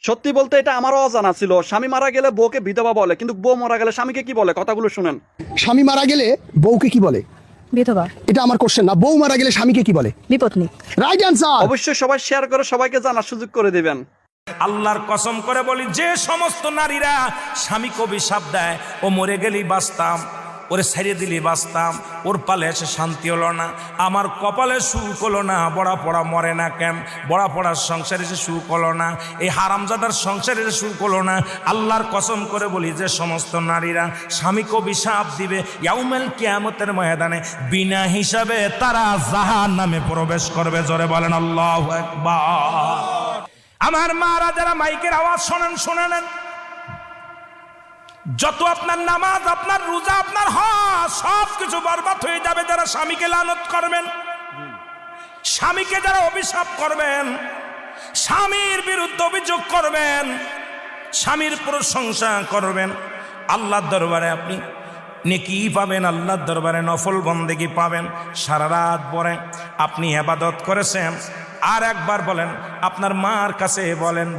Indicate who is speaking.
Speaker 1: সত্যি বলতে এটা আমারও অজানা ছিল। স্বামী মারা গেলে বউকে বিধবা বলে, কিন্তু বউ মারা গেলে স্বামীকে কি বলে? কথাগুলো শুনেন।
Speaker 2: স্বামী মারা গেলে বউকে কি বলে?
Speaker 3: বিধবা।
Speaker 2: এটা আমার কোশ্চেন না। বউ মারা গেলে স্বামীকে কি বলে?
Speaker 3: বিপত্নী।
Speaker 2: Right answer.
Speaker 1: অবশ্যই সবাই শেয়ার করে সবাইকে জানার সুযোগ করে দিবেন।
Speaker 4: আল্লাহর কসম করে বলি, যে সমস্ত নারীরা স্বামীকে অভিশাপ দেয়, ও মরে গেলেই বাঁচতাম, ওরে ছেড়ে দিলেই বাঁচতাম, ওর পালে এসে শান্তি হলো না, আমার কপালে সুখ হলো না, বড়া পড়া মরে না কেন, বড়া পড়ার সংসারে এসে সুখ হলো না, এই হারামজাদার সংসারে এসে সুখ হলো না, আল্লাহর কসম করে বলি, যে সমস্ত নারীরা স্বামীকে অভিশাপ দিবে, ইয়াউমেল কিয়ামতের ময়দানে বিনা হিসাবে তারা জাহান্নামে প্রবেশ করবে। জোরে বলেন আল্লাহু আকবার। আমার মারা যারা মাইকের আওয়াজ শোনেন, শুনে নেন, যত আপনার নামাজ, আপনার রোজা, আপনার হজ সব কিছু বরবাদ হয়ে যাবে যারা স্বামীকে লানত করবেন, স্বামীকে যারা অভিশাপ করবেন, স্বামীর বিরুদ্ধে অভিযোগ করবেন, স্বামীর প্রশংসা করবেন। আল্লাহর দরবারে আপনি নেকি পাবেন, আল্লাহর দরবারে নফল বন্দেগী পাবেন। সারা রাত পরে আপনি ইবাদত করেছেন, আর একবার বলেন, আপনার মার কাছে বলেন।